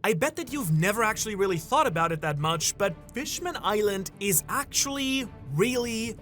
I bet that you've never actually really thought about it that much, but Fishman Island is actually really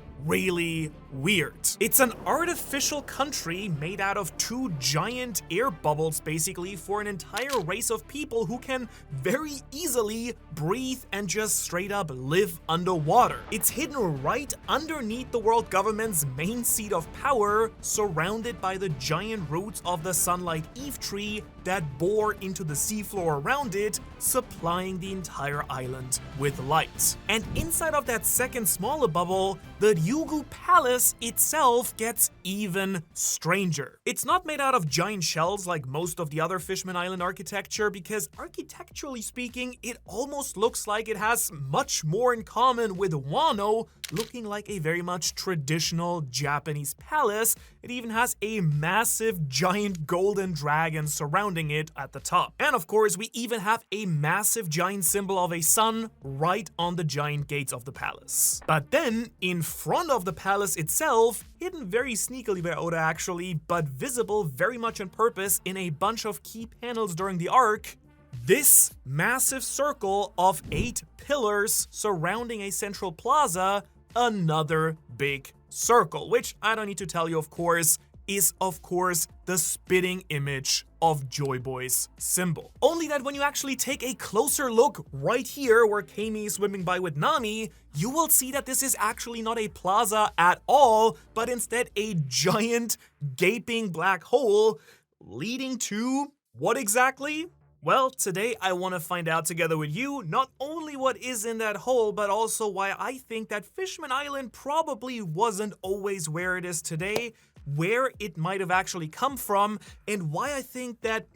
weird. It's an artificial country made out of two giant air bubbles basically for an entire race of people who can very easily breathe and just straight up live underwater. It's hidden right underneath the world government's main seat of power, surrounded by the giant roots of the Sunlight Eve tree that bore into the seafloor around it, supplying the entire island with light. And inside of that second smaller bubble, the Ryugu Palace itself gets even stranger. It's not made out of giant shells like most of the other Fishman Island architecture, because architecturally speaking, it almost looks like it has much more in common with Wano, looking like a very much traditional Japanese palace. It even has a massive giant golden dragon surrounding it at the top. And of course, we even have a massive giant symbol of a sun right on the giant gates of the palace. But then, in front of the palace itself, hidden very sneakily by Oda actually, but visible very much on purpose in a bunch of key panels during the arc, this massive circle of 8 pillars surrounding a central plaza, another big circle, which I don't need to tell you, of course, is of course the spitting image of Joyboy's symbol. Only that when you actually take a closer look right here where Kami is swimming by with Nami, you will see that this is actually not a plaza at all, but instead a giant gaping black hole leading to what exactly? Well, today I want to find out together with you not only what is in that hole, but also why I think that Fishman Island probably wasn't always where it is today, where it might have actually come from, and why I think that,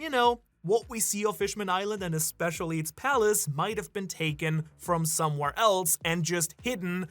what we see of Fishman Island and especially its palace might have been taken from somewhere else and just hidden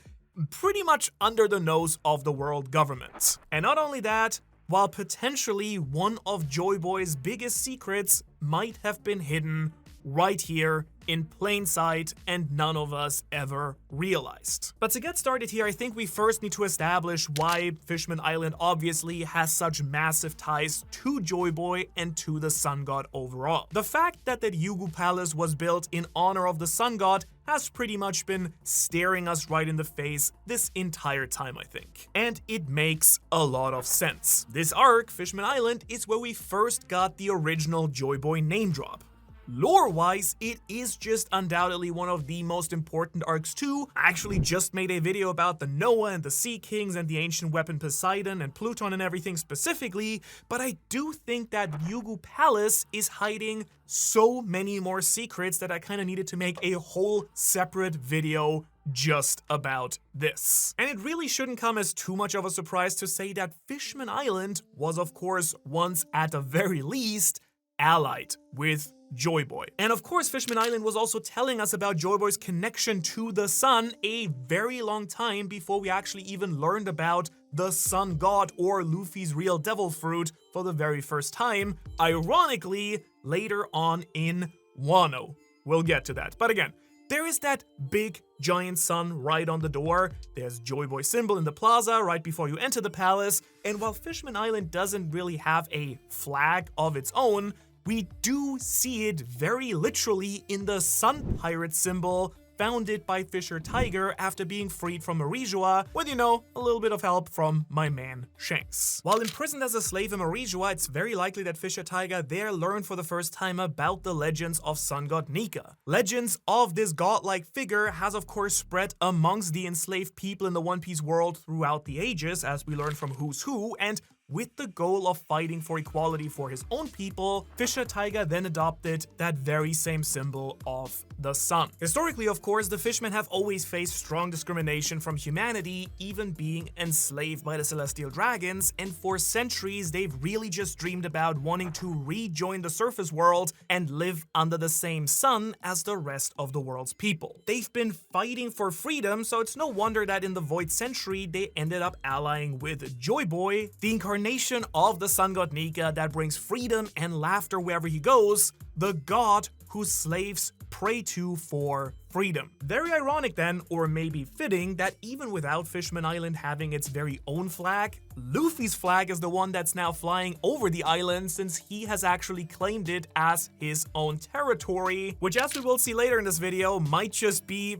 pretty much under the nose of the world government. And not only that, while potentially one of Joyboy's biggest secrets might have been hidden right here in plain sight and none of us ever realized. But to get started here, I think we first need to establish why Fishman Island obviously has such massive ties to Joyboy and to the Sun God overall. The fact that the Ryugu Palace was built in honor of the Sun God has pretty much been staring us right in the face this entire time, I think. And it makes a lot of sense. This arc, Fishman Island, is where we first got the original Joyboy name drop. Lore-wise, it is just undoubtedly one of the most important arcs too. I actually just made a video about the Noah and the Sea Kings and the ancient weapon Poseidon and Pluton and everything specifically, but I do think that Ryugu Palace is hiding so many more secrets that I kind of needed to make a whole separate video just about this. And it really shouldn't come as too much of a surprise to say that Fishman Island was of course once at the very least allied with Joyboy. And of course, Fishman Island was also telling us about Joyboy's connection to the sun a very long time before we actually even learned about the Sun God or Luffy's real devil fruit for the very first time, ironically, later on in Wano. We'll get to that. But again, there is that big giant sun right on the door, there's Joyboy's symbol in the plaza right before you enter the palace, and while Fishman Island doesn't really have a flag of its own, we do see it very literally in the Sun Pirate symbol founded by Fisher Tiger after being freed from Marijua with, a little bit of help from my man Shanks. While imprisoned as a slave in Marijua, it's very likely that Fisher Tiger there learned for the first time about the legends of Sun God Nika. Legends of this godlike figure has of course spread amongst the enslaved people in the One Piece world throughout the ages, as we learn from Who's Who, and with the goal of fighting for equality for his own people, Fisher Tiger then adopted that very same symbol of the sun. Historically, of course, the fishmen have always faced strong discrimination from humanity, even being enslaved by the celestial dragons, and for centuries they've really just dreamed about wanting to rejoin the surface world and live under the same sun as the rest of the world's people. They've been fighting for freedom, so it's no wonder that in the Void Century they ended up allying with Joyboy, the incarnation of the sun god Nika that brings freedom and laughter wherever he goes. the god whose slaves pray to for freedom. Very ironic then, or maybe fitting, that even without Fishman Island having its very own flag, Luffy's flag is the one that's now flying over the island since he has actually claimed it as his own territory, which, as we will see later in this video, might just be,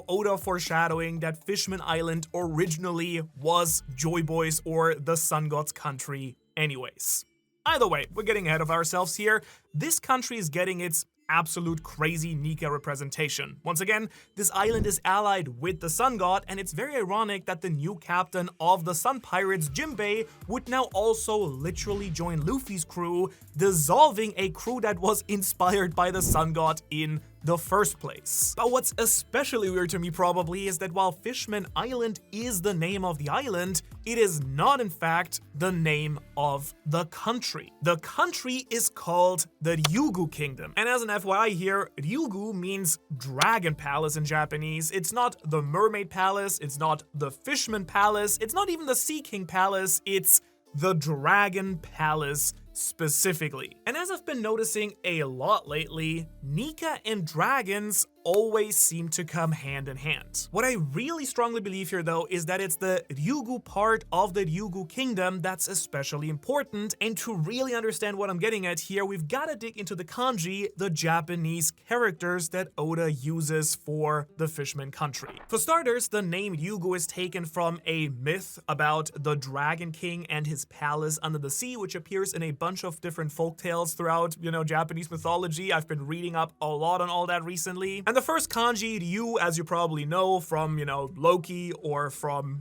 Oda foreshadowing that Fishman Island originally was Joyboy's or the Sun God's country anyways. Either way, we're getting ahead of ourselves here. This country is getting its absolute crazy Nika representation. Once again, this island is allied with the Sun God, and it's very ironic that the new captain of the Sun Pirates, Jinbei, would now also literally join Luffy's crew, dissolving a crew that was inspired by the Sun God in the first place. But what's especially weird to me probably is that while Fishman Island is the name of the island, it is not in fact the name of the country. The country is called the Ryugu Kingdom. And as an FYI here, Ryugu means Dragon Palace in Japanese. It's not the Mermaid Palace, it's not the Fishman Palace, it's not even the Sea King Palace, it's the Dragon Palace specifically. And as I've been noticing a lot lately, Nika and dragons always seem to come hand in hand. What I really strongly believe here though is that it's the Ryugu part of the Ryugu kingdom that's especially important, and to really understand what I'm getting at here, we've got to dig into the kanji, the Japanese characters that Oda uses for the Fishman country. For starters, the name Ryugu is taken from a myth about the Dragon King and his palace under the sea, which appears in a bunch of different folktales throughout, Japanese mythology. I've been reading up a lot on all that recently. And the first kanji, Ryu, as you probably know from, Loki or from,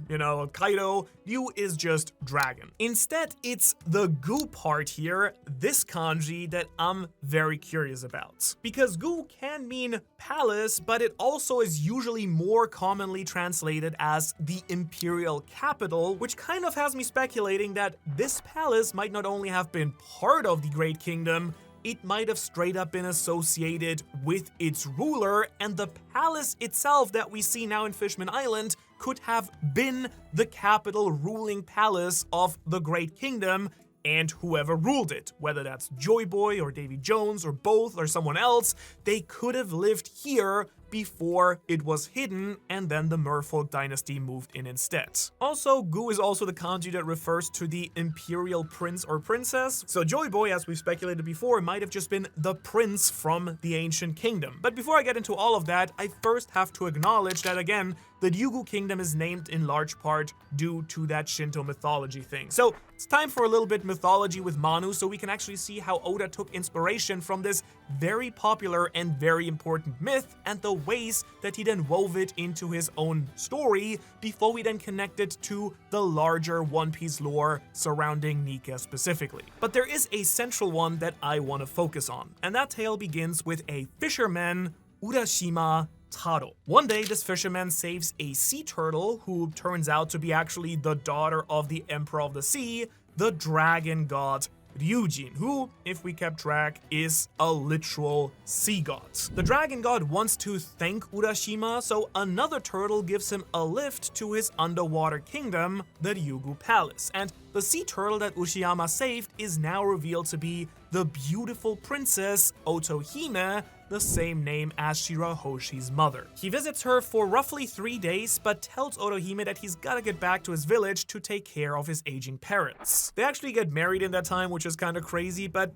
Kaido, Ryu is just dragon. Instead, it's the gu part here, this kanji, that I'm very curious about. Because gu can mean palace, but it also is usually more commonly translated as the imperial capital, which kind of has me speculating that this palace might not only have been part of the Great Kingdom, it might have straight up been associated with its ruler, and the palace itself that we see now in Fishman Island could have been the capital ruling palace of the Great Kingdom, and whoever ruled it, whether that's Joyboy or Davy Jones or both or someone else, they could have lived here before it was hidden, and then the Merfolk dynasty moved in instead. Also, gu is also the kanji that refers to the imperial prince or princess, so Joyboy, as we've speculated before, might have just been the prince from the ancient kingdom. But before I get into all of that, I first have to acknowledge that, again, the Ryugu kingdom is named in large part due to that Shinto mythology thing. So it's time for a little bit mythology with Manu, so we can actually see how Oda took inspiration from this very popular and very important myth, and the ways that he then wove it into his own story before we then connect it to the larger One Piece lore surrounding Nika specifically. But there is a central one that I want to focus on, and that tale begins with a fisherman, Urashima Taro. One day, this fisherman saves a sea turtle who turns out to be actually the daughter of the Emperor of the Sea, the dragon god Ryujin, who, if we kept track, is a literal sea god. The dragon god wants to thank Urashima, so another turtle gives him a lift to his underwater kingdom, the Ryugu Palace, and the sea turtle that Urashima saved is now revealed to be the beautiful princess Otohime, the same name as Shirahoshi's mother. He visits her for roughly 3 days, but tells Otohime that he's gotta get back to his village to take care of his aging parents. They actually get married in that time, which is kinda crazy, but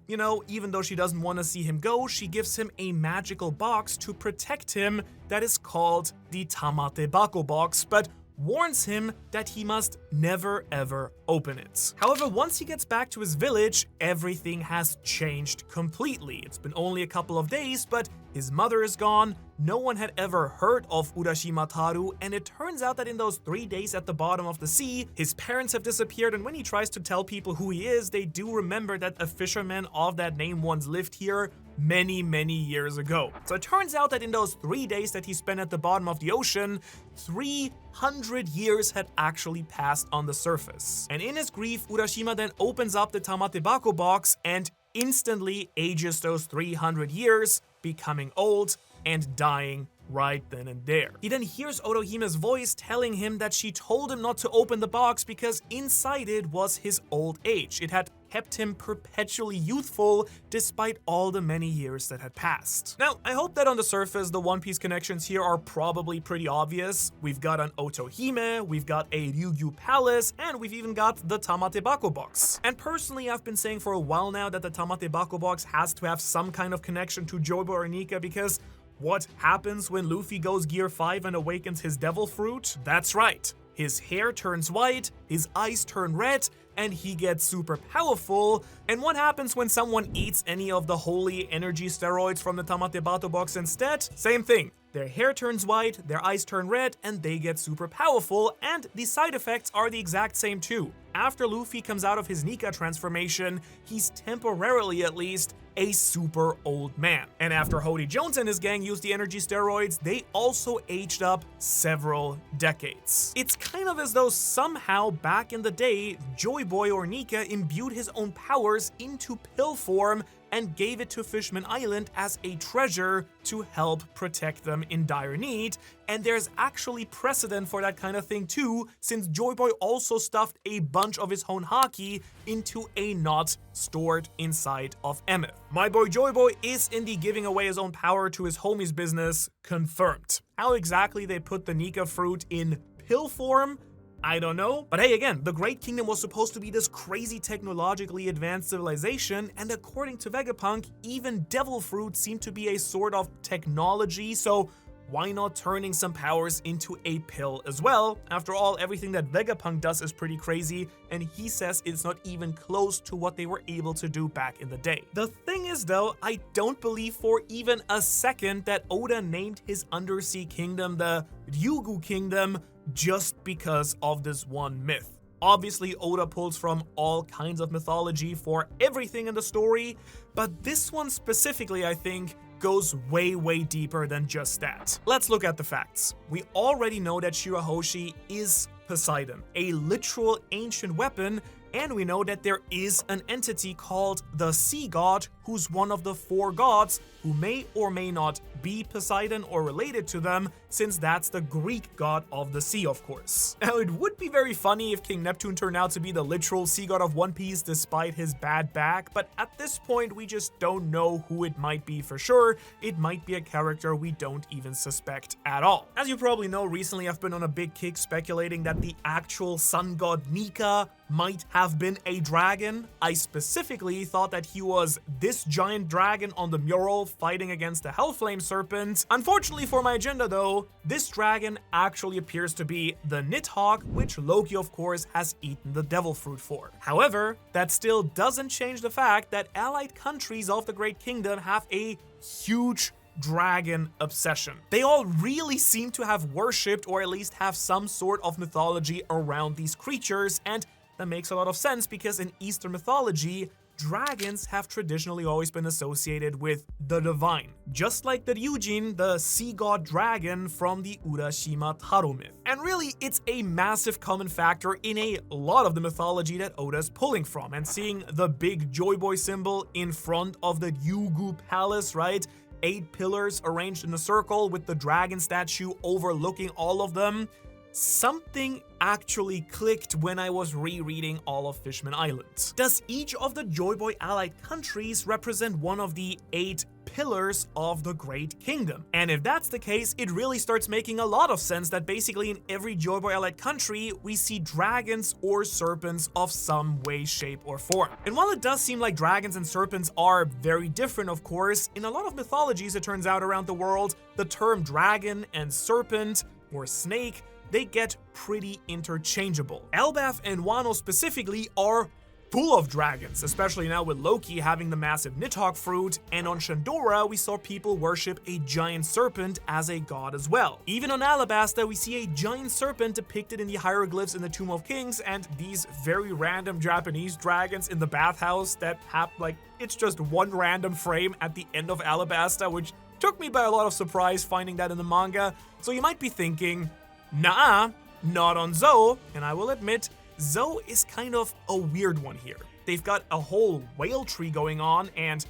even though she doesn't want to see him go, she gives him a magical box to protect him that is called the Tamate Bako box, but warns him that he must never ever open it. However, once he gets back to his village, everything has changed completely. It's been only a couple of days, but his mother is gone, no one had ever heard of Urashima Taru, and it turns out that in those 3 days at the bottom of the sea, his parents have disappeared, and when he tries to tell people who he is, they do remember that a fisherman of that name once lived here many years ago. So it turns out that in those 3 days that he spent at the bottom of the ocean, 300 years had actually passed on the surface. And in his grief, Urashima then opens up the Tamate Bako box and instantly ages those 300 years, becoming old and dying right then and there. He then hears Otohime's voice telling him that she told him not to open the box because inside it was his old age. It had kept him perpetually youthful despite all the many years that had passed. Now, I hope that on the surface, the One Piece connections here are probably pretty obvious. We've got an Otohime, we've got a Ryugu palace, and we've even got the Tamatebako box. And personally, I've been saying for a while now that the Tamatebako box has to have some kind of connection to Joyboy or Nika, because what happens when Luffy goes Gear 5 and awakens his devil fruit? That's right. His hair turns white, his eyes turn red, and he gets super powerful. And what happens when someone eats any of the holy energy steroids from the Tamatebako box instead? Same thing. Their hair turns white, their eyes turn red, and they get super powerful, and the side effects are the exact same too. After Luffy comes out of his Nika transformation, he's temporarily at least a super old man. And after Hody Jones and his gang used the energy steroids, they also aged up several decades. It's kind of as though somehow back in the day, Joyboy or Nika imbued his own powers into pill form and gave it to Fishman Island as a treasure to help protect them in dire need. And there's actually precedent for that kind of thing too, since Joyboy also stuffed a bunch of his own haki into a knot stored inside of Emmet. My boy Joyboy is indeed giving away his own power to his homies business, confirmed. How exactly they put the Nika fruit in pill form, I don't know. But hey, again, the Great Kingdom was supposed to be this crazy technologically advanced civilization, and according to Vegapunk, even devil fruit seemed to be a sort of technology, so why not turning some powers into a pill as well? After all, everything that Vegapunk does is pretty crazy, and he says it's not even close to what they were able to do back in the day. The thing is though, I don't believe for even a second that Oda named his undersea kingdom the Ryugu Kingdom just because of this one myth. Obviously, Oda pulls from all kinds of mythology for everything in the story, but this one specifically, I think, goes way deeper than just that. Let's look at the facts. We already know that Shirahoshi is Poseidon, a literal ancient weapon, and we know that there is an entity called the Sea God, who's one of the 4 gods who may or may not be Poseidon or related to them, since that's the Greek god of the sea, of course. Now, it would be very funny if King Neptune turned out to be the literal sea god of One Piece despite his bad back, but at this point, we just don't know who it might be for sure. It might be a character we don't even suspect at all. As you probably know, recently I've been on a big kick speculating that the actual sun god Nika might have been a dragon. I specifically thought that he was this giant dragon on the mural fighting against the Hellflame Serpent. Unfortunately for my agenda though, this dragon actually appears to be the Nidhogg, which Loki of course has eaten the devil fruit for. However, that still doesn't change the fact that allied countries of the Great Kingdom have a huge dragon obsession. They all really seem to have worshipped or at least have some sort of mythology around these creatures, and that makes a lot of sense because in Eastern mythology, dragons have traditionally always been associated with the divine, just like the Ryujin, the sea god dragon from the Urashima Taro myth. And really, it's a massive common factor in a lot of the mythology that Oda's pulling from, and seeing the big Joyboy symbol in front of the Ryugu palace, right? 8 pillars arranged in a circle with the dragon statue overlooking all of them. Something actually clicked when I was rereading all of Fishman Island. Does each of the Joyboy allied countries represent one of the 8 pillars of the Great Kingdom? And if that's the case, it really starts making a lot of sense that basically in every Joyboy allied country, we see dragons or serpents of some way, shape, or form. And while it does seem like dragons and serpents are very different, of course, in a lot of mythologies, it turns out around the world, the term dragon and serpent or snake, they get pretty interchangeable. Elbaf and Wano specifically are full of dragons, especially now with Loki having the massive Nidhogg fruit, and on Shandora we saw people worship a giant serpent as a god as well. Even on Alabasta we see a giant serpent depicted in the hieroglyphs in the Tomb of Kings, and these very random Japanese dragons in the bathhouse that have it's just one random frame at the end of Alabasta, which took me by a lot of surprise finding that in the manga. So you might be thinking, nah, not on Zou, and I will admit, Zou is kind of a weird one here. They've got a whole whale tree going on, and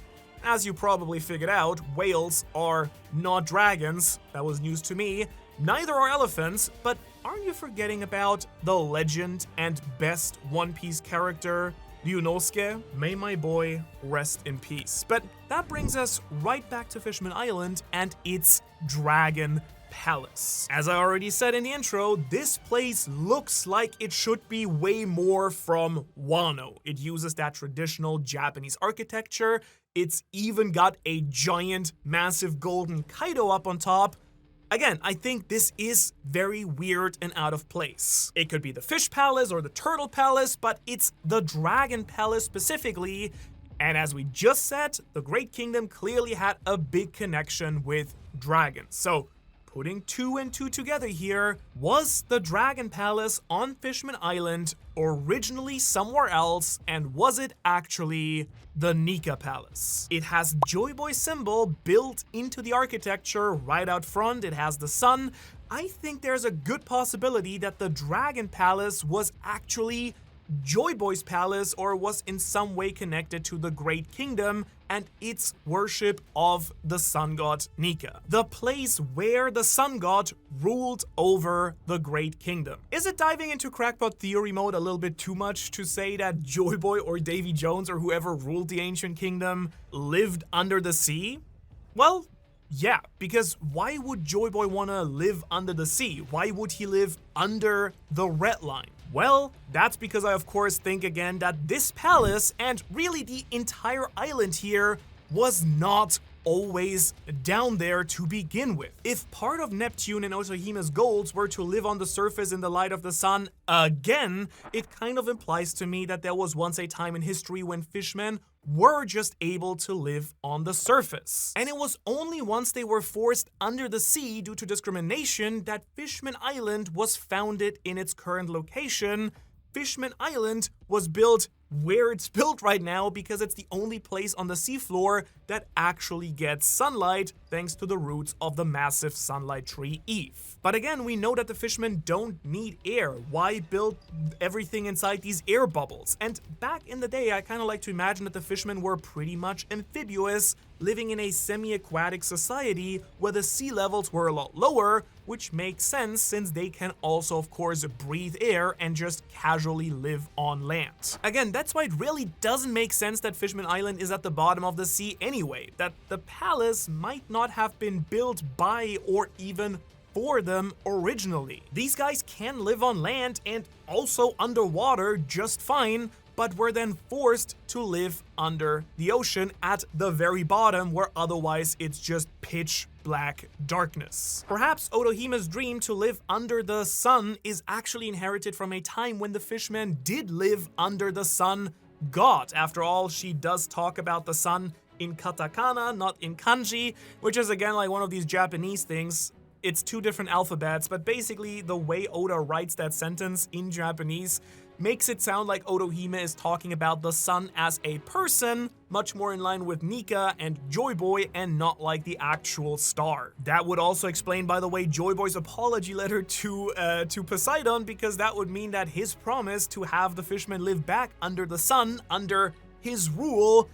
as you probably figured out, whales are not dragons. That was news to me. Neither are elephants, but aren't you forgetting about the legend and best One Piece character, Ryunosuke, may my boy rest in peace. But that brings us right back to Fishman Island and its Dragon Palace. As I already said in the intro, this place looks like it should be way more from Wano. It uses that traditional Japanese architecture. It's even got a giant, massive golden Kaido up on top. Again, I think this is very weird and out of place. It could be the Fish Palace or the Turtle Palace, but it's the Dragon Palace specifically. And as we just said, the Great Kingdom clearly had a big connection with dragons. So putting 2 and 2 together here, was the Dragon Palace on Fishman Island originally somewhere else, and was it actually the Nika Palace? It has Joyboy symbol built into the architecture right out front. It has the sun. I think there's a good possibility that the Dragon Palace was actually Joyboy's palace, or was in some way connected to the Great Kingdom and its worship of the sun god Nika, the place where the sun god ruled over the Great Kingdom. Is it diving into crackpot theory mode a little bit too much to say that Joyboy or Davy Jones or whoever ruled the ancient kingdom lived under the sea? Well, yeah, because why would Joyboy want to live under the sea? Why would he live under the red line? Well, that's because I of course think again that this palace, and really the entire island here, was not always down there to begin with. If part of Neptune and Otohime's goals were to live on the surface in the light of the sun again, it kind of implies to me that there was once a time in history when fishmen were just able to live on the surface. And it was only once they were forced under the sea due to discrimination that Fishman Island was founded in its current location. Fishman Island was built where it's built right now because it's the only place on the seafloor that actually gets sunlight thanks to the roots of the massive sunlight tree Eve. But again, we know that the fishmen don't need air. Why build everything inside these air bubbles? And back in the day, I kind of like to imagine that the fishmen were pretty much amphibious, living in a semi-aquatic society where the sea levels were a lot lower, which makes sense since they can also, of course, breathe air and just casually live on land. Again, that's why it really doesn't make sense that Fishman Island is at the bottom of the sea anyway, that the palace might not have been built by or even for them originally. These guys can live on land and also underwater just fine, but were then forced to live under the ocean at the very bottom, where otherwise it's just pitch black darkness. Perhaps Otohime's dream to live under the sun is actually inherited from a time when the fishmen did live under the sun god. After all, she does talk about the sun in katakana, not in kanji, which is again like one of these Japanese things. It's 2 different alphabets, but basically the way Oda writes that sentence in Japanese makes it sound like Otohime is talking about the sun as a person, much more in line with Nika and Joyboy and not like the actual star. That would also explain, by the way, Joyboy's apology letter to Poseidon, because that would mean that his promise to have the fishmen live back under the sun, under his rule,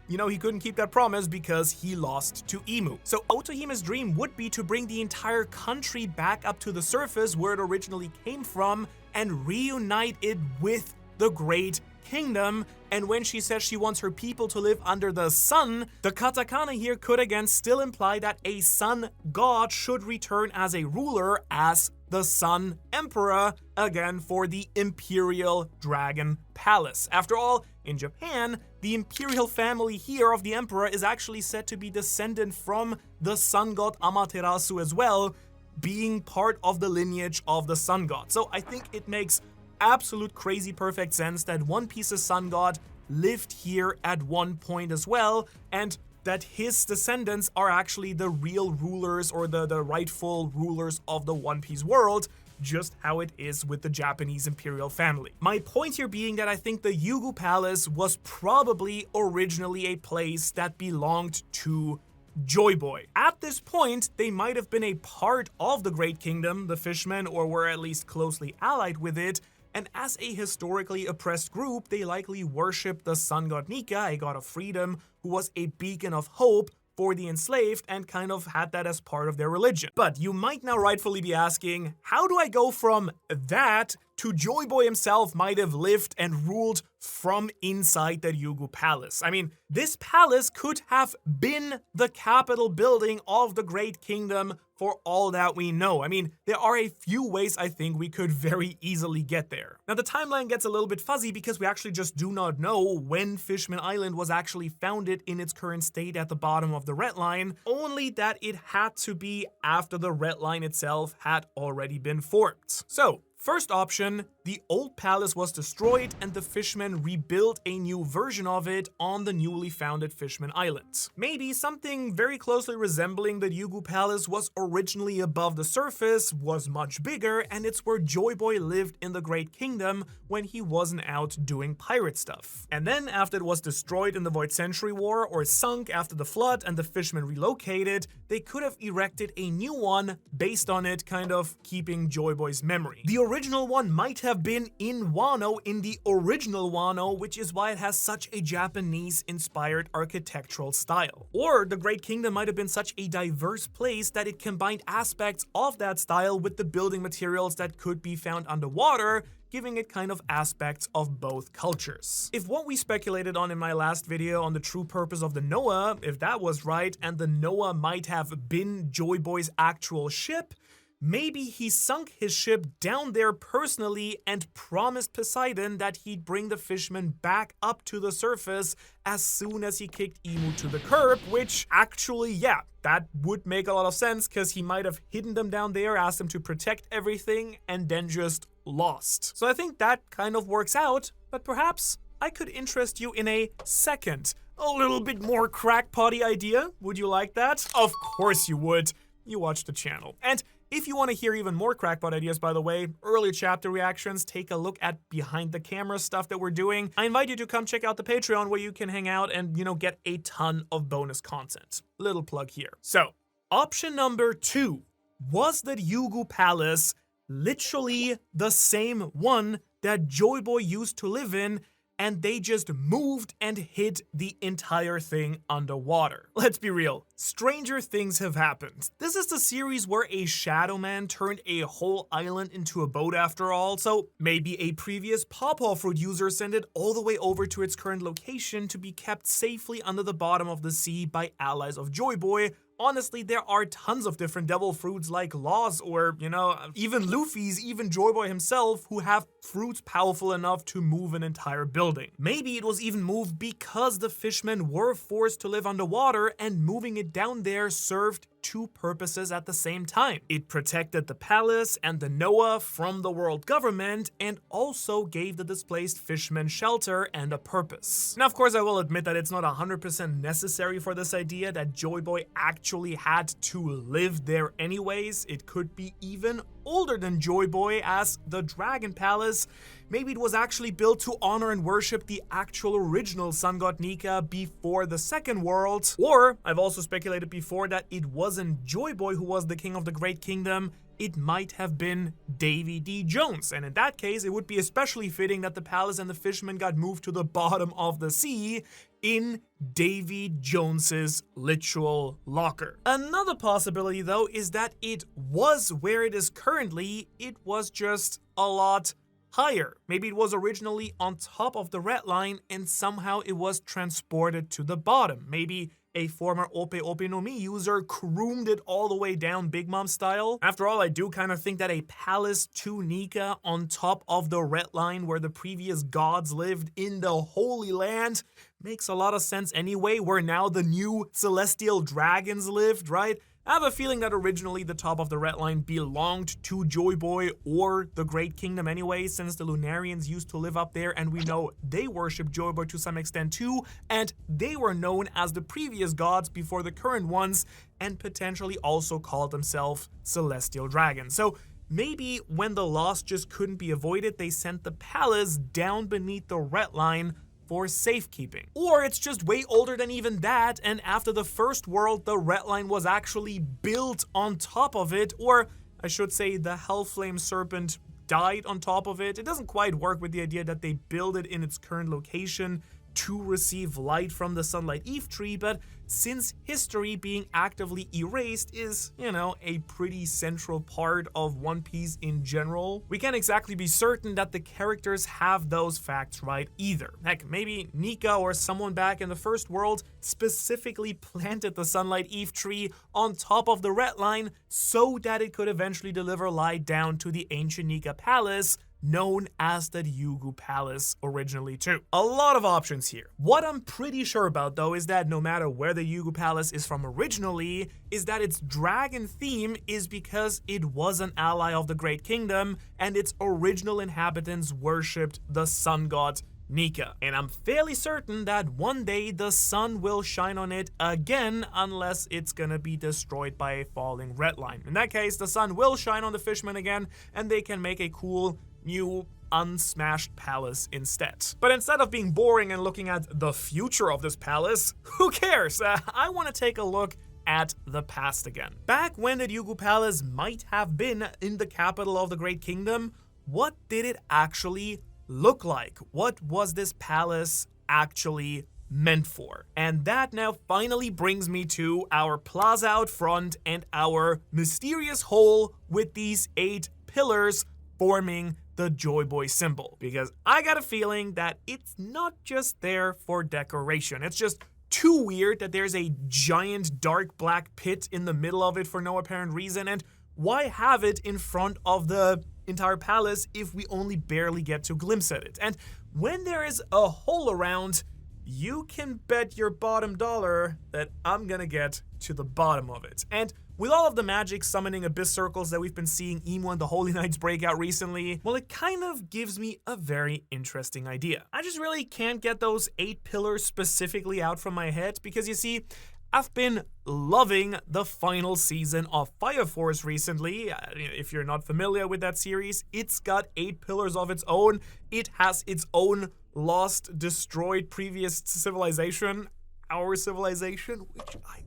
you know, he couldn't keep that promise because he lost to Imu. So Otohime's dream would be to bring the entire country back up to the surface where it originally came from and reunite it with the Great Kingdom. And when she says she wants her people to live under the sun, the katakana here could again still imply that a sun god should return as a ruler, as the Sun Emperor, again for the Imperial Dragon Palace. After all, in Japan, the imperial family here of the Emperor is actually said to be descendant from the sun god Amaterasu as well, being part of the lineage of the sun god. So I think it makes absolute crazy perfect sense that One Piece's sun god lived here at one point as well, and that his descendants are actually the real rulers or the rightful rulers of the One Piece world, just how it is with the Japanese imperial family. My point here being that I think the Ryugu Palace was probably originally a place that belonged to Joyboy. At this point, they might have been a part of the Great Kingdom, the Fishmen, or were at least closely allied with it, and as a historically oppressed group, they likely worshipped the sun god Nika, a god of freedom, who was a beacon of hope for the enslaved and kind of had that as part of their religion. But you might now rightfully be asking, how do I go from that to Joyboy himself might have lived and ruled from inside the Ryugu palace. I mean, this palace could have been the capital building of the Great Kingdom for all that we know. I mean, there are a few ways I think we could very easily get there. Now, the timeline gets a little bit fuzzy because we actually just do not know when Fishman Island was actually founded in its current state at the bottom of the red line, only that it had to be after the red line itself had already been formed. So, first option, the old palace was destroyed and the Fishmen rebuilt a new version of it on the newly founded Fishman Island. Maybe something very closely resembling the Ryugu palace was originally above the surface, was much bigger, and it's where Joyboy lived in the Great Kingdom when he wasn't out doing pirate stuff. And then after it was destroyed in the Void Century War or sunk after the flood and the Fishmen relocated, they could have erected a new one based on it, kind of keeping Joyboy's memory. The original one might have been in Wano, in the original Wano, which is why it has such a Japanese-inspired architectural style. Or the Great Kingdom might have been such a diverse place that it combined aspects of that style with the building materials that could be found underwater, giving it kind of aspects of both cultures. If what we speculated on in my last video on the true purpose of the Noah, if that was right, and the Noah might have been Joyboy's actual ship, maybe he sunk his ship down there personally and promised Poseidon that he'd bring the Fishmen back up to the surface as soon as he kicked Emu to the curb, which actually, yeah, that would make a lot of sense because he might have hidden them down there, asked them to protect everything, and then just lost. So I think that kind of works out, but perhaps I could interest you in a second, a little bit more crackpotty idea. Would you like that? Of course you would. You watch the channel. And if you want to hear even more crackpot ideas, by the way, early chapter reactions, take a look at behind the camera stuff that we're doing, I invite you to come check out the Patreon where you can hang out and, get a ton of bonus content. Little plug here. So, option number 2. Was the Ryugu Palace literally the same one that Joyboy used to live in, and they just moved and hid the entire thing underwater? Let's be real, stranger things have happened. This is the series where a shadow man turned a whole island into a boat after all, so maybe a previous pawpaw fruit user sent it all the way over to its current location to be kept safely under the bottom of the sea by allies of Joyboy. Honestly, there are tons of different devil fruits like Laws or, even Luffy's, even Joyboy himself, who have fruits powerful enough to move an entire building. Maybe it was even moved because the Fishmen were forced to live underwater and moving it down there served two purposes at the same time. It protected the palace and the Noah from the world government and also gave the displaced fishmen shelter and a purpose. Now, of course, I will admit that it's not 100% necessary for this idea that Joyboy actually had to live there anyways. It could be even older than Joyboy, as the Dragon Palace, maybe it was actually built to honor and worship the actual original sun god Nika before the second world. Or, I've also speculated before that it wasn't Joyboy who was the king of the Great Kingdom, it might have been Davy D. Jones, and in that case, it would be especially fitting that the palace and the fishermen got moved to the bottom of the sea in Davy Jones's literal locker. Another possibility, though, is that it was where it is currently, it was just a lot higher. Maybe it was originally on top of the red line and somehow it was transported to the bottom. Maybe a former Ope Ope no Mi user croomed it all the way down Big Mom style. After all, I do kind of think that a palace to Nika on top of the red line where the previous gods lived in the Holy Land makes a lot of sense anyway, where now the new celestial dragons lived, right? I have a feeling that originally the top of the red line belonged to Joyboy or the Great Kingdom anyway, since the Lunarians used to live up there and we know they worship Joyboy to some extent too, and they were known as the previous gods before the current ones and potentially also called themselves celestial dragons. So maybe when the loss just couldn't be avoided, they sent the palace down beneath the red line for safekeeping. Or it's just way older than even that, and after the first world, the red line was actually built on top of it, or I should say the Hellflame Serpent died on top of it. It doesn't quite work with the idea that they build it in its current location to receive light from the Sunlight Eve tree, but since history being actively erased is, a pretty central part of One Piece in general, we can't exactly be certain that the characters have those facts right either. Heck, maybe Nika or someone back in the first world specifically planted the Sunlight Eve tree on top of the Red Line so that it could eventually deliver light down to the ancient Nika Palace, known as the Ryugu Palace originally too. A lot of options here. What I'm pretty sure about though is that no matter where the Ryugu Palace is from originally, is that its dragon theme is because it was an ally of the Great Kingdom and its original inhabitants worshipped the sun god Nika. And I'm fairly certain that one day the sun will shine on it again unless it's gonna be destroyed by a falling red line. In that case, the sun will shine on the Fishman again and they can make a cool new unsmashed palace instead. But instead of being boring and looking at the future of this palace, who cares? I want to take a look at the past again. Back when the Ryugu Palace might have been in the capital of the Great Kingdom, what did it actually look like? What was this palace actually meant for? And that now finally brings me to our plaza out front and our mysterious hole with these 8 pillars forming the Joyboy symbol, because I got a feeling that it's not just there for decoration. It's just too weird that there's a giant dark black pit in the middle of it for no apparent reason, and why have it in front of the entire palace if we only barely get to glimpse at it? And when there is a hole around, you can bet your bottom dollar that I'm gonna get to the bottom of it. And with all of the magic summoning abyss circles that we've been seeing Emo and the Holy Knights break out recently, well, it kind of gives me a very interesting idea. I just really can't get those 8 pillars specifically out from my head because, you see, I've been loving the final season of Fire Force recently. If you're not familiar with that series, it's got 8 pillars of its own. It has its own lost, destroyed previous civilization, our civilization, which I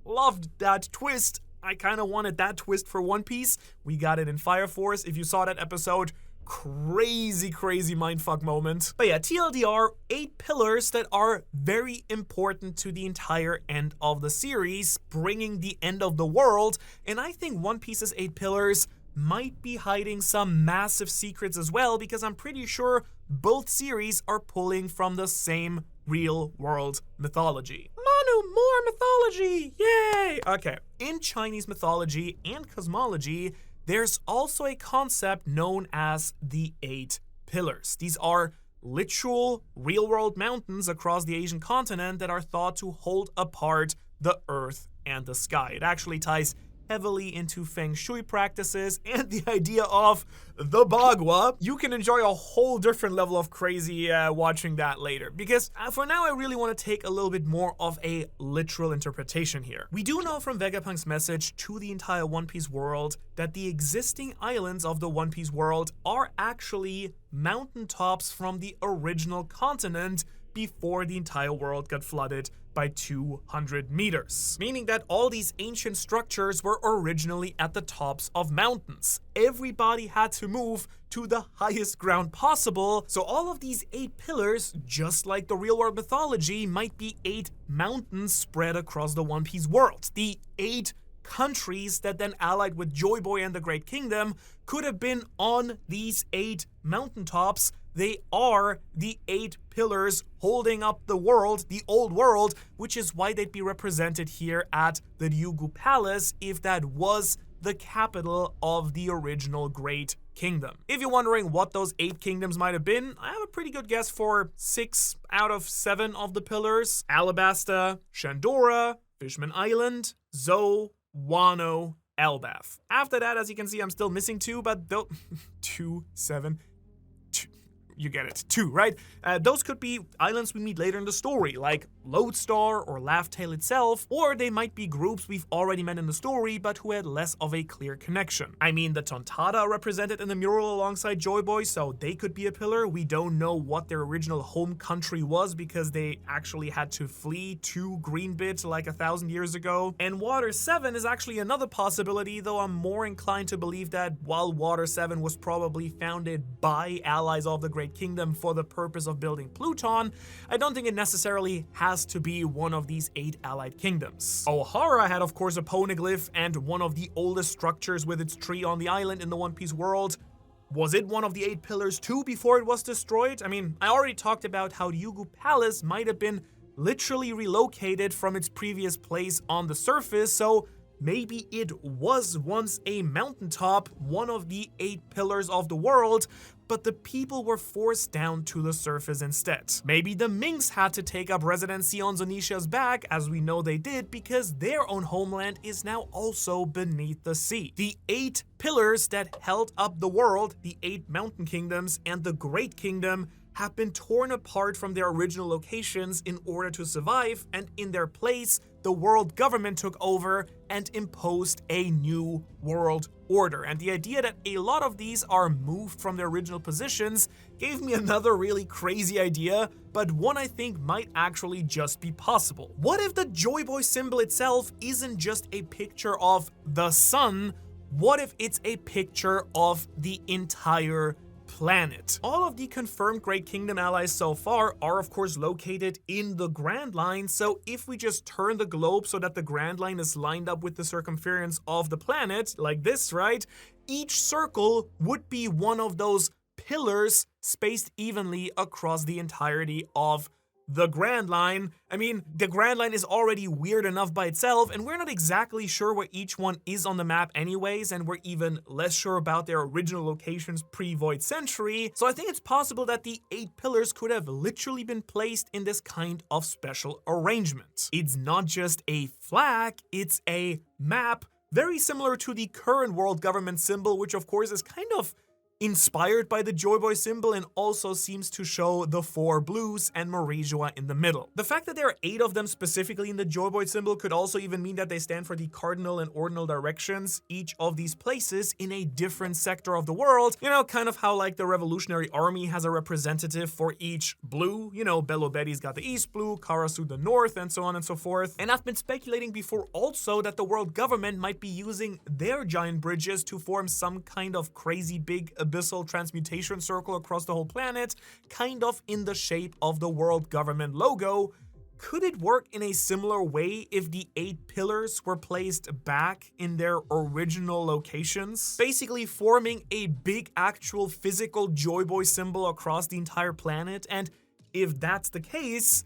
loved that twist. I kind of wanted that twist for One Piece. We got it in Fire Force. If you saw that episode, crazy mindfuck moment. But yeah, TLDR, 8 pillars that are very important to the entire end of the series, bringing the end of the world. And I think One Piece's 8 pillars might be hiding some massive secrets as well, because I'm pretty sure both series are pulling from the same real world mythology. Manu, more mythology! Yay! Okay, in Chinese mythology and cosmology, there's also a concept known as the 8 pillars. These are literal, real-world mountains across the Asian continent that are thought to hold apart the earth and the sky. It actually ties heavily into feng shui practices and the idea of the Bagua. You can enjoy a whole different level of crazy watching that later, because for now I really want to take a little bit more of a literal interpretation here. We do know from Vegapunk's message to the entire One Piece world that the existing islands of the One Piece world are actually mountaintops from the original continent before the entire world got flooded by 200 meters. Meaning that all these ancient structures were originally at the tops of mountains. Everybody had to move to the highest ground possible, so all of these 8 pillars, just like the real world mythology, might be 8 mountains spread across the One Piece world. The 8 countries that then allied with Joyboy and the Great Kingdom could have been on these 8 mountaintops. They are the 8 pillars holding up the world, the old world, which is why they'd be represented here at the Ryugu Palace if that was the capital of the original Great Kingdom. If you're wondering what those 8 kingdoms might have been, I have a pretty good guess for 6 out of 7 of the pillars. Alabasta, Shandora, Fishman Island, Zou, Wano, Elbaf. After that, as you can see, I'm still missing 2, but 2, 7, you get it, 2, right? Those could be islands we meet later in the story, like Lodestar or Laugh-Tale itself, or they might be groups we've already met in the story, but who had less of a clear connection. I mean, the Tontada are represented in the mural alongside Joyboy, so they could be a pillar. We don't know what their original home country was because they actually had to flee to Greenbit like 1,000 years ago. And Water 7 is actually another possibility, though I'm more inclined to believe that while Water 7 was probably founded by allies of the Great Great Kingdom for the purpose of building Pluton, I don't think it necessarily has to be one of these 8 allied kingdoms. Ohara had of course a poneglyph and one of the oldest structures with its tree on the island in the One Piece world. Was it one of the 8 pillars too before it was destroyed? I mean, I already talked about how Ryugu Palace might have been literally relocated from its previous place on the surface, so maybe it was once a mountaintop, one of the 8 pillars of the world, but the people were forced down to the surface instead. Maybe the Minks had to take up residency on Zunisha's back, as we know they did, because their own homeland is now also beneath the sea. The 8 pillars that held up the world, the 8 mountain kingdoms and the Great Kingdom, have been torn apart from their original locations in order to survive, and in their place, the world government took over and imposed a new world order. And the idea that a lot of these are moved from their original positions gave me another really crazy idea, but one I think might actually just be possible. What if the Joyboy symbol itself isn't just a picture of the sun? What if it's a picture of the entire planet? All of the confirmed Great Kingdom allies so far are of course located in the Grand Line, so if we just turn the globe so that the Grand Line is lined up with the circumference of the planet, like this, right? Each circle would be one of those pillars spaced evenly across the entirety of the Grand Line. I mean, the Grand Line is already weird enough by itself, and we're not exactly sure where each one is on the map anyways, and we're even less sure about their original locations pre-Void Century, so I think it's possible that the 8 pillars could have literally been placed in this kind of special arrangement. It's not just a flag, it's a map, very similar to the current world government symbol, which of course is kind of inspired by the Joyboy symbol and also seems to show the 4 blues and Marijua in the middle. The fact that there are 8 of them specifically in the Joyboy symbol could also even mean that they stand for the cardinal and ordinal directions, each of these places in a different sector of the world. You know, kind of how like the Revolutionary Army has a representative for each blue. You know, Belo Betty's got the East Blue, Karasu the North, and so on and so forth. And I've been speculating before also that the world government might be using their giant bridges to form some kind of crazy big abyssal transmutation circle across the whole planet, kind of in the shape of the world government logo. Could it work in a similar way if the 8 pillars were placed back in their original locations? Basically forming a big actual physical Joyboy symbol across the entire planet, and if that's the case,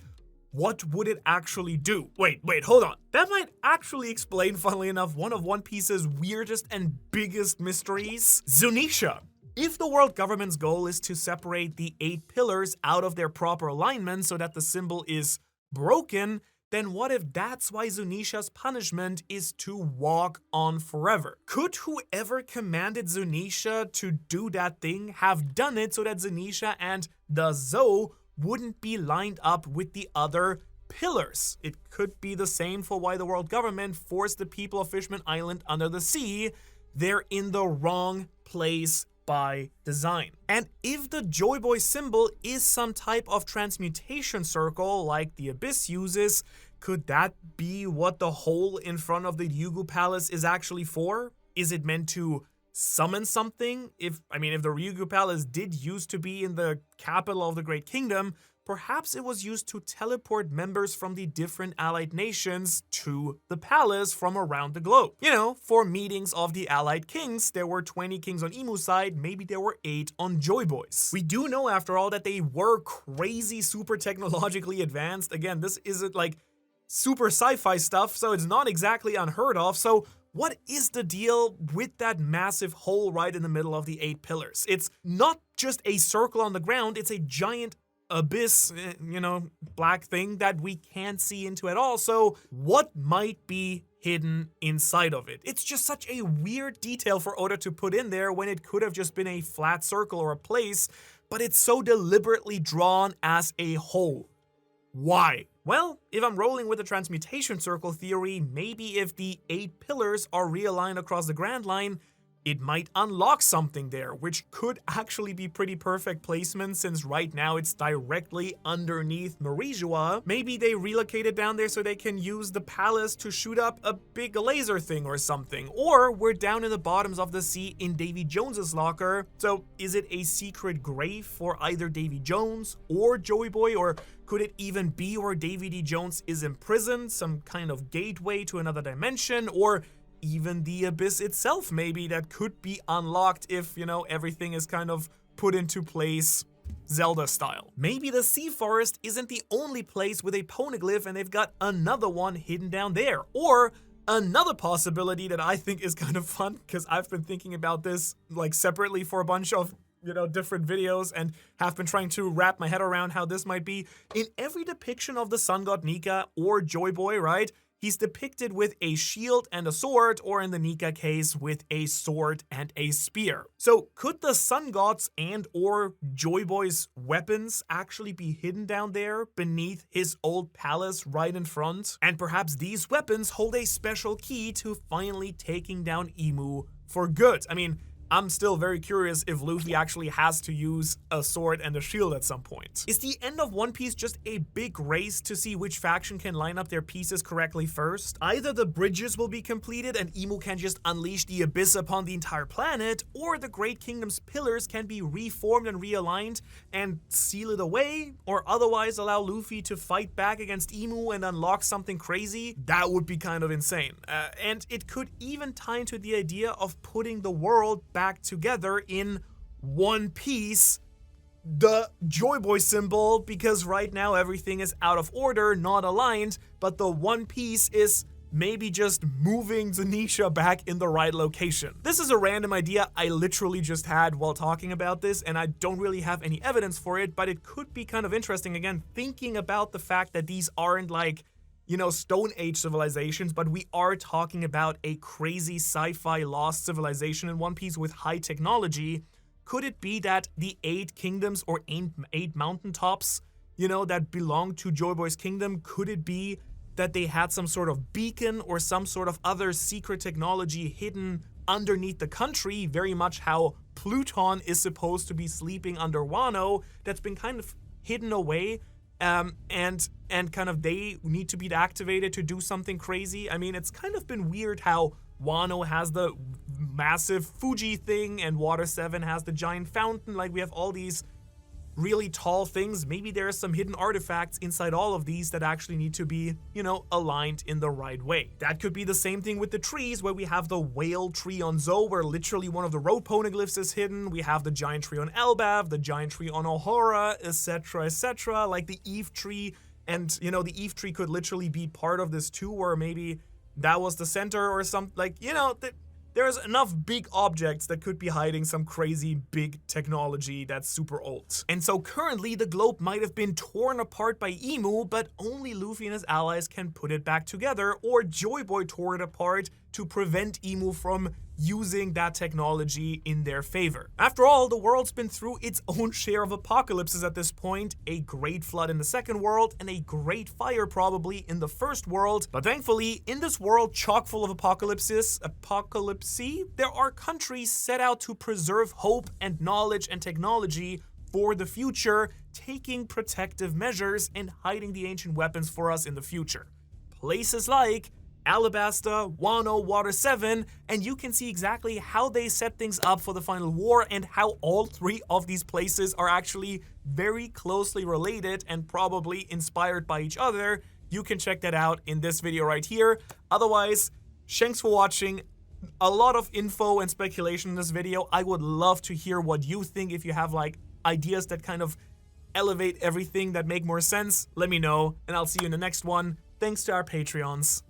what would it actually do? Wait, hold on. That might actually explain, funnily enough, one of One Piece's weirdest and biggest mysteries. Zunisha. If the world government's goal is to separate the 8 pillars out of their proper alignment so that the symbol is broken, then what if that's why Zunisha's punishment is to walk on forever? Could whoever commanded Zunisha to do that thing have done it so that Zunisha and the Zou wouldn't be lined up with the other pillars? It could be the same for why the world government forced the people of Fishman Island under the sea. They're in the wrong place by design. And if the Joyboy symbol is some type of transmutation circle like the Abyss uses, could that be what the hole in front of the Ryugu Palace is actually for? Is it meant to summon something? If the Ryugu Palace did used to be in the capital of the Great Kingdom, perhaps it was used to teleport members from the different allied nations to the palace from around the globe. You know, for meetings of the allied kings, there were 20 kings on Imu's side, maybe there were 8 on Joyboy's. We do know, after all, that they were crazy super technologically advanced. Again, this isn't like super sci-fi stuff, so it's not exactly unheard of. So what is the deal with that massive hole right in the middle of the 8 pillars? It's not just a circle on the ground, it's a giant abyss, black thing that we can't see into at all. So what might be hidden inside of it? It's just such a weird detail for Oda to put in there when it could have just been a flat circle or a place, but it's so deliberately drawn as a hole. Why? Well, if I'm rolling with the transmutation circle theory, maybe if the 8 pillars are realigned across the Grand Line, it might unlock something there, which could actually be pretty perfect placement since right now it's directly underneath Marijua. Maybe they relocated down there so they can use the palace to shoot up a big laser thing or something. Or we're down in the bottoms of the sea in Davy Jones's locker. So is it a secret grave for either Davy Jones or Joyboy, or could it even be where Davy D. Jones is imprisoned, some kind of gateway to another dimension, or even the abyss itself maybe that could be unlocked if, you know, everything is kind of put into place Zelda style. Maybe the Sea Forest isn't the only place with a poneglyph and they've got another one hidden down there. Or another possibility that I think is kind of fun, because I've been thinking about this like separately for a bunch of, you know, different videos and have been trying to wrap my head around how this might be. In every depiction of the sun god Nika or Joyboy, right, he's depicted with a shield and a sword, or in the Nika case, with a sword and a spear. So could the sun gods and or Joyboy's weapons actually be hidden down there beneath his old palace right in front? And perhaps these weapons hold a special key to finally taking down Emu for good. I mean, I'm still very curious if Luffy actually has to use a sword and a shield at some point. Is the end of One Piece just a big race to see which faction can line up their pieces correctly first? Either the bridges will be completed and Emu can just unleash the abyss upon the entire planet, or the Great Kingdom's pillars can be reformed and realigned and seal it away, or otherwise allow Luffy to fight back against Emu and unlock something crazy. That would be kind of insane. And it could even tie into the idea of putting the world back together in one piece, the Joyboy symbol, because right now everything is out of order, not aligned, but the one piece is maybe just moving Zanisha back in the right location. This is a random idea I literally just had while talking about this, and I don't really have any evidence for it, but it could be kind of interesting, again, thinking about the fact that these aren't like, you know, Stone Age civilizations, but we are talking about a crazy sci-fi lost civilization in One Piece with high technology. Could it be that the 8 kingdoms or 8 mountaintops, you know, that belong to Joyboy's kingdom, could it be that they had some sort of beacon or some sort of other secret technology hidden underneath the country, very much how Pluton is supposed to be sleeping under Wano, that's been kind of hidden away? And kind of they need to be activated to do something crazy. I mean, it's kind of been weird how Wano has the massive Fuji thing and Water 7 has the giant fountain. Like, we have all these really tall things. Maybe there are some hidden artifacts inside all of these that actually need to be, you know, aligned in the right way. That could be the same thing with the trees, where we have the whale tree on Zou, where literally one of the road poneglyphs is hidden. We have the giant tree on Elbaf, the giant tree on Ohara, etc., etc. Like the Eve tree, and, you know, the Eve tree could literally be part of this too, where maybe that was the center or something. Like, you know, there's enough big objects that could be hiding some crazy big technology that's super old. And so currently the globe might have been torn apart by Emu, but only Luffy and his allies can put it back together, or Joyboy tore it apart to prevent Emu from using that technology in their favor. After all, the world's been through its own share of apocalypses at this point, a great flood in the second world and a great fire probably in the first world. But thankfully, in this world chock full of apocalypse, there are countries set out to preserve hope and knowledge and technology for the future, taking protective measures and hiding the ancient weapons for us in the future. Places like Alabasta, Wano, Water 7, and you can see exactly how they set things up for the final war and how all 3 of these places are actually very closely related and probably inspired by each other. You can check that out in this video right here. Otherwise, thanks for watching. A lot of info and speculation in this video. I would love to hear what you think. If you have like ideas that kind of elevate everything, that make more sense, let me know, and I'll see you in the next one. Thanks to our Patreons.